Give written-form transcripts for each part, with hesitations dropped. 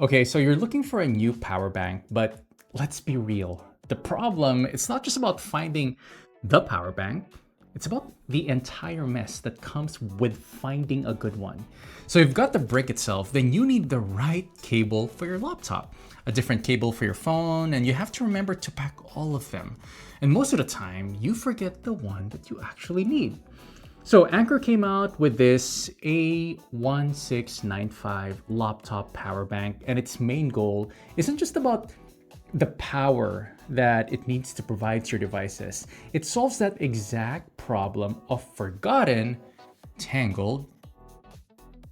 Okay, so you're looking for a new power bank, but let's be real. The problem, it's not just about finding the power bank, it's about the entire mess that comes with finding a good one. So you've got the brick itself, then you need the right cable for your laptop, a different cable for your phone, and you have to remember to pack all of them. And most of the time, you forget the one that you actually need. So Anker came out with this A1695 laptop power bank, and its main goal isn't just about the power that it needs to provide to your devices. It solves that exact problem of forgotten, tangled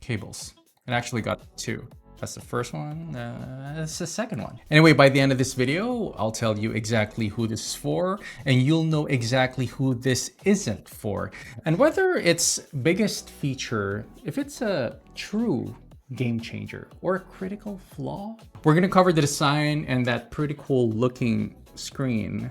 cables. It actually got two. That's the first one, that's the second one. Anyway, by the end of this video, I'll tell you exactly who this is for, and you'll know exactly who this isn't for, and whether its biggest feature, if it's a true game changer or a critical flaw. We're gonna cover the design and that pretty cool looking screen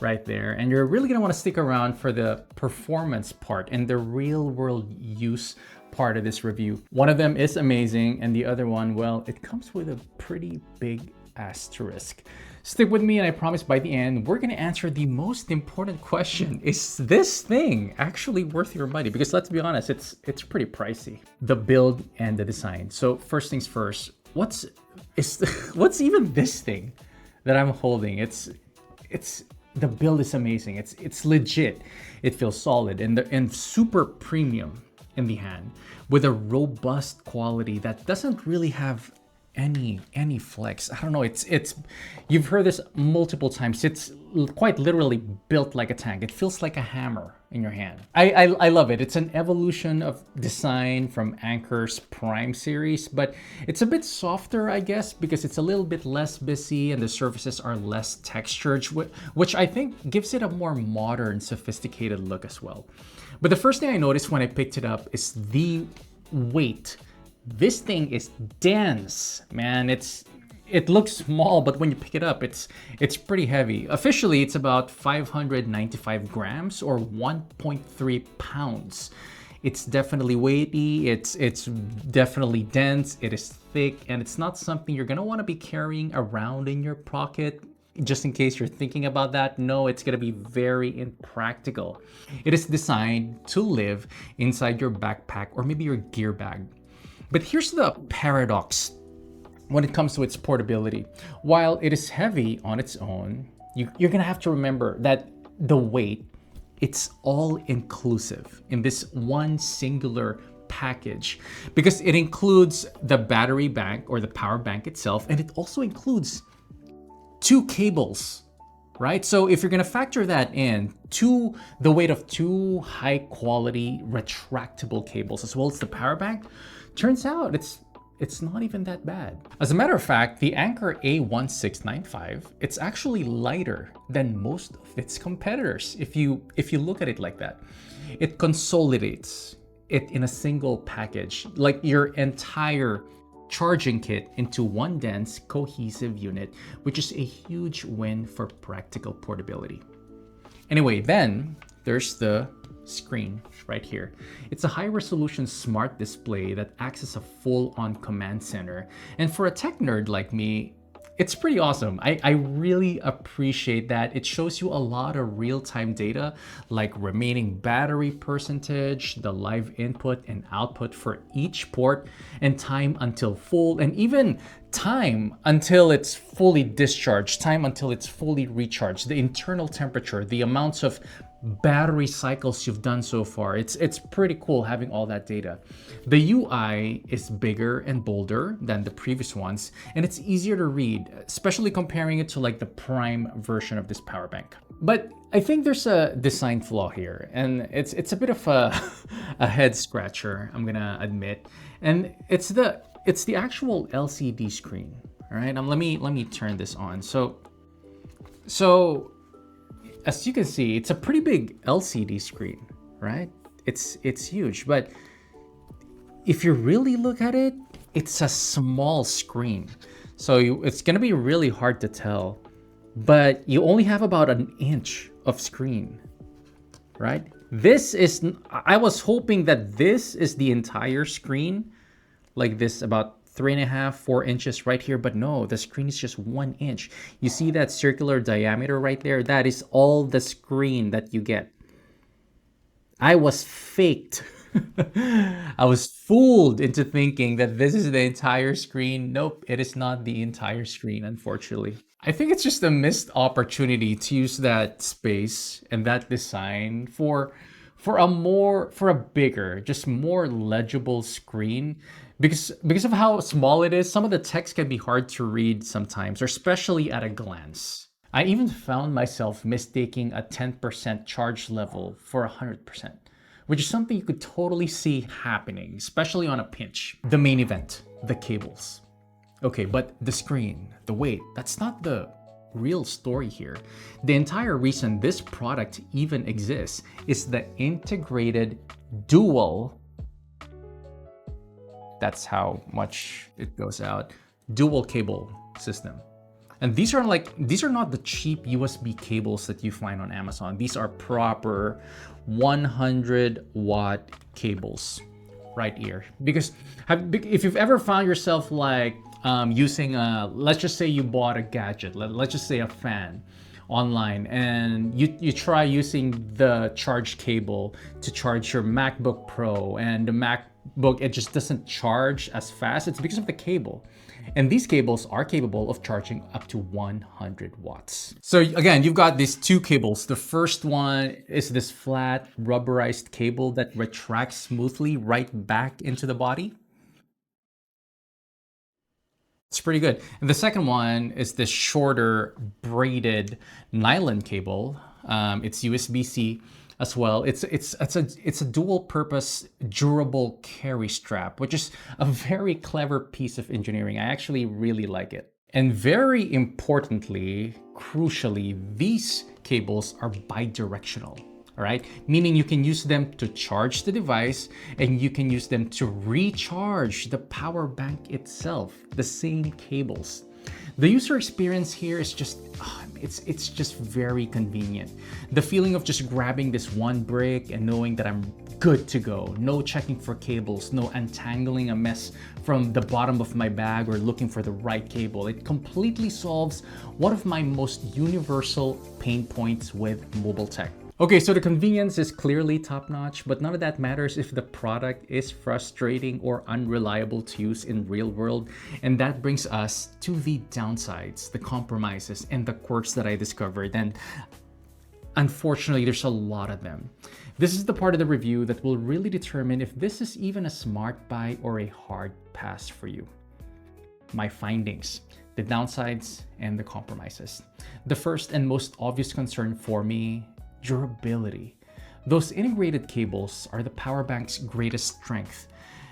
right there, and you're really gonna wanna stick around for the performance part and the real world use part of this review. One of them is amazing, and the other one, well, it comes with a pretty big asterisk. Stick with me, and I promise by the end, we're gonna answer the most important question. Is this thing actually worth your money? Because let's be honest, it's pretty pricey. The build and the design. So first things first, what's even this thing that I'm holding? The build is amazing. It's legit. It feels solid and super premium in the hand with a robust quality that doesn't really have any flex. I don't know, it's you've heard this multiple times. It's quite literally built like a tank. It feels like a hammer in your hand. I love it. It's an evolution of design from Anker's Prime series, but it's a bit softer, I guess, because it's a little bit less busy and the surfaces are less textured, which I think gives it a more modern, sophisticated look as well. But the first thing I noticed when I picked it up is the weight. This thing is dense, man. It looks small, but when you pick it up, it's pretty heavy. Officially, it's about 595 grams or 1.3 pounds. It's definitely weighty, it's definitely dense, it is thick, and it's not something you're gonna wanna be carrying around in your pocket just in case you're thinking about that. No, it's gonna be very impractical. It is designed to live inside your backpack or maybe your gear bag. But here's the paradox when it comes to its portability. While it is heavy on its own, you're gonna have to remember that the weight, it's all inclusive in this one singular package, because it includes the battery bank or the power bank itself, and it also includes two cables, right? So if you're gonna factor that in to the weight of two high quality retractable cables as well as the power bank, turns out it's not even that bad. As a matter of fact, the Anker A1695, it's actually lighter than most of its competitors if you look at it like that. It consolidates it in a single package, like your entire charging kit into one dense, cohesive unit, which is a huge win for practical portability. Anyway, then there's the screen right here. It's a high-resolution smart display that acts as a full-on command center. And for a tech nerd like me, it's pretty awesome. I really appreciate that. It shows you a lot of real-time data like remaining battery percentage, the live input and output for each port, and time until full, and even time until it's fully discharged, time until it's fully recharged, the internal temperature, the amounts of battery cycles you've done so far. It's pretty cool having all that data. The UI is bigger and bolder than the previous ones, and it's easier to read, especially comparing it to like the Prime version of this power bank. But I think there's a design flaw here, and it's a bit of a head scratcher, I'm gonna admit. And it's the actual LCD screen. All right, let me turn this on. So as you can see, it's a pretty big LCD screen, right? It's huge, but if you really look at it, it's a small screen. So it's gonna be really hard to tell, but you only have about an inch of screen, right? I was hoping that this is the entire screen, like this about 3.5, 4 inches right here, but no, the screen is just 1 inch. You see that circular diameter right there? That is all the screen that you get. I was faked. I was fooled into thinking that this is the entire screen. Nope, it is not the entire screen, unfortunately. I think it's just a missed opportunity to use that space and that design for a bigger, just more legible screen. Because of how small it is, some of the text can be hard to read sometimes, or especially at a glance. I even found myself mistaking a 10% charge level for 100%, which is something you could totally see happening, especially on a pinch. The main event, the cables. Okay, but the screen, the weight, that's not the real story here. The entire reason this product even exists is the integrated dual, that's how much it goes out, dual cable system. And these are not the cheap USB cables that you find on Amazon. These are proper 100-watt cables right here. Because if you've ever found yourself like using let's just say you bought a gadget, let's just say a fan online, and you try using the charge cable to charge your MacBook Pro, and the MacBook, it just doesn't charge as fast. It's because of the cable. And these cables are capable of charging up to 100 watts. So again, you've got these two cables. The first one is this flat rubberized cable that retracts smoothly right back into the body. It's pretty good. And the second one is this shorter braided nylon cable. It's USB-C as well. It's a dual purpose durable carry strap, which is a very clever piece of engineering. I actually really like it. And very importantly, crucially, these cables are bidirectional. All right, meaning you can use them to charge the device and you can use them to recharge the power bank itself, the same cables. The user experience here is just, it's just very convenient. The feeling of just grabbing this one brick and knowing that I'm good to go. No checking for cables, no untangling a mess from the bottom of my bag or looking for the right cable. It completely solves one of my most universal pain points with mobile tech. Okay, so the convenience is clearly top-notch, but none of that matters if the product is frustrating or unreliable to use in real world. And that brings us to the downsides, the compromises, and the quirks that I discovered. And unfortunately, there's a lot of them. This is the part of the review that will really determine if this is even a smart buy or a hard pass for you. My findings, the downsides, and the compromises. The first and most obvious concern for me, durability. Those integrated cables are the power bank's greatest strength,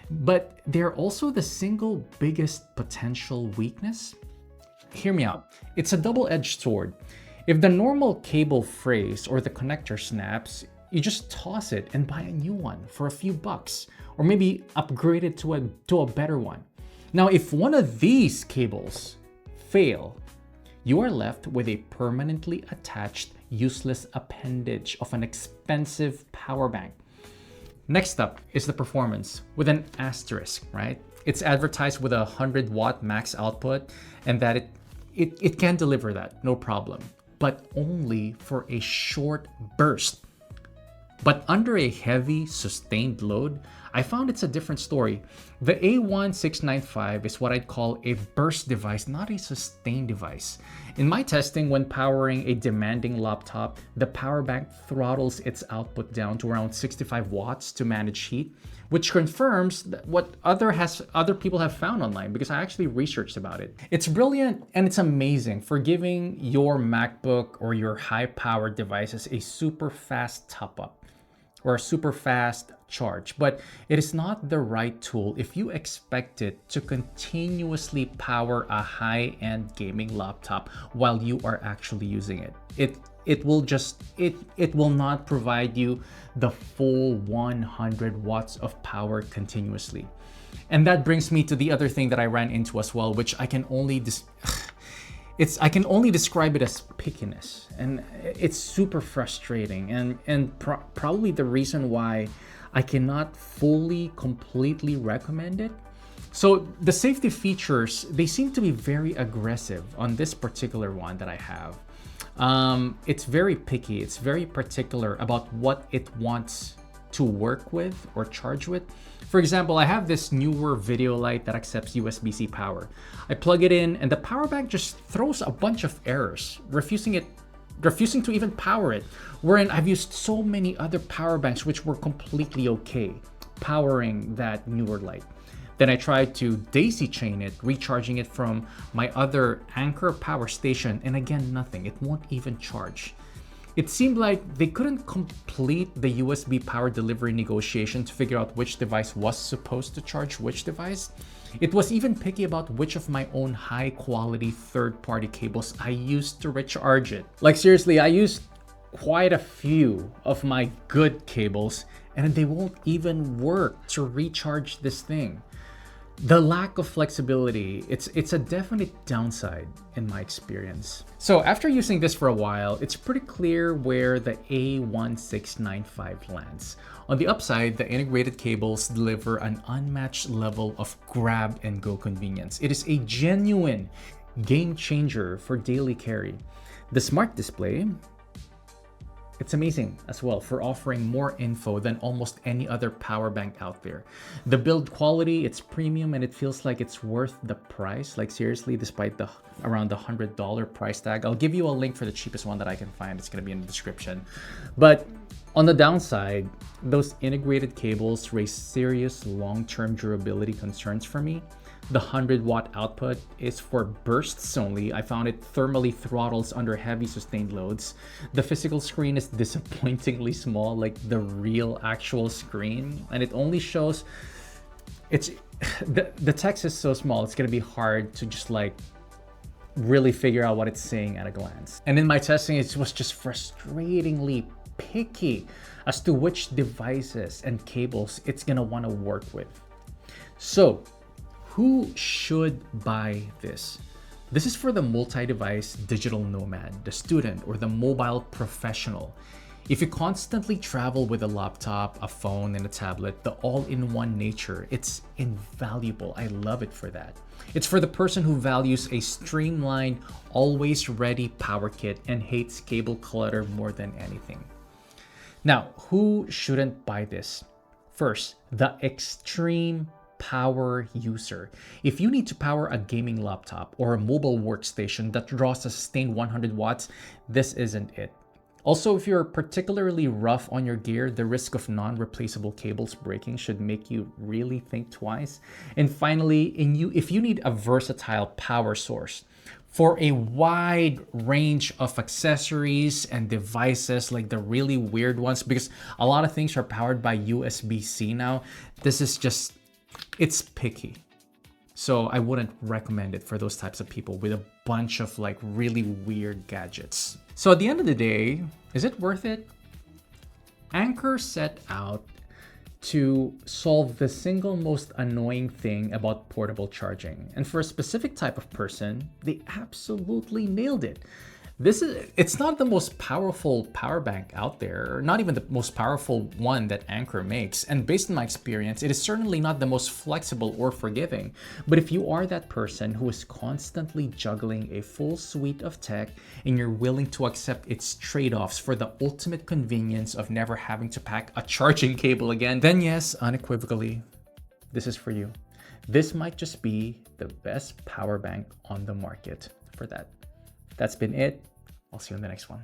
but they're also the single biggest potential weakness. Hear me out. It's a double-edged sword. If the normal cable frays or the connector snaps, you just toss it and buy a new one for a few bucks, or maybe upgrade it to a better one. Now, if one of these cables fail, you are left with a permanently attached useless appendage of an expensive power bank. Next up is the performance with an asterisk, right? It's advertised with a 100-watt max output and that it can deliver that, no problem, but only for a short burst. But under a heavy, sustained load, I found it's a different story. The A1695 is what I'd call a burst device, not a sustained device. In my testing, when powering a demanding laptop, the power bank throttles its output down to around 65 watts to manage heat, which confirms what other people have found online, because I actually researched about it. It's brilliant and it's amazing for giving your MacBook or your high-powered devices a super fast top-up or a super fast charge, but it is not the right tool if you expect it to continuously power a high-end gaming laptop while you are actually using it. It will not provide you the full 100 watts of power continuously. And that brings me to the other thing that I ran into as well, which I can only describe it as pickiness, and it's super frustrating and probably the reason why I cannot completely recommend it. So the safety features, they seem to be very aggressive on this particular one that I have. It's very picky. It's very particular about what it wants to work with or charge with. For example, I have this newer video light that accepts USB-C power. I plug it in and the power bank just throws a bunch of errors, refusing to even power it, wherein I've used so many other power banks which were completely okay powering that newer light. Then I tried to daisy chain it, recharging it from my other Anker power station, and again, nothing. It won't even charge. It seemed like they couldn't complete the USB power delivery negotiation to figure out which device was supposed to charge which device. It was even picky about which of my own high quality third-party cables I used to recharge it. Like seriously, I used quite a few of my good cables and they won't even work to recharge this thing. The lack of flexibility, it's a definite downside in my experience. So after using this for a while, it's pretty clear where the A1695 lands. On the upside, the integrated cables deliver an unmatched level of grab and go convenience. It is a genuine game changer for daily carry. The smart display, it's amazing as well for offering more info than almost any other power bank out there. The build quality, it's premium and it feels like it's worth the price. Like seriously, despite the around the $100 price tag. I'll give you a link for the cheapest one that I can find. It's gonna be in the description. But on the downside, those integrated cables raise serious long-term durability concerns for me. The 100-watt output is for bursts only. I found it thermally throttles under heavy sustained loads. The physical screen is disappointingly small, like the real actual screen, and it only shows, the text is so small, it's gonna be hard to just like really figure out what it's saying at a glance. And in my testing, it was just frustratingly picky as to which devices and cables it's gonna wanna work with. So, who should buy this? This is for the multi-device digital nomad, the student, or the mobile professional. If you constantly travel with a laptop, a phone, and a tablet, the all-in-one nature, it's invaluable. I love it for that. It's for the person who values a streamlined, always ready power kit and hates cable clutter more than anything. Now, who shouldn't buy this? First, the extreme power user. If you need to power a gaming laptop or a mobile workstation that draws a sustained 100 watts, this isn't it. Also, if you're particularly rough on your gear, the risk of non-replaceable cables breaking should make you really think twice. And finally, if you need a versatile power source for a wide range of accessories and devices, like the really weird ones, because a lot of things are powered by USB-C now, this is just, it's picky. So I wouldn't recommend it for those types of people with a bunch of like really weird gadgets. So at the end of the day, is it worth it? Anker set out to solve the single most annoying thing about portable charging. And for a specific type of person, they absolutely nailed it. It's not the most powerful power bank out there, not even the most powerful one that Anker makes. And based on my experience, it is certainly not the most flexible or forgiving. But if you are that person who is constantly juggling a full suite of tech and you're willing to accept its trade-offs for the ultimate convenience of never having to pack a charging cable again, then yes, unequivocally, this is for you. This might just be the best power bank on the market for that. That's been it. I'll see you in the next one.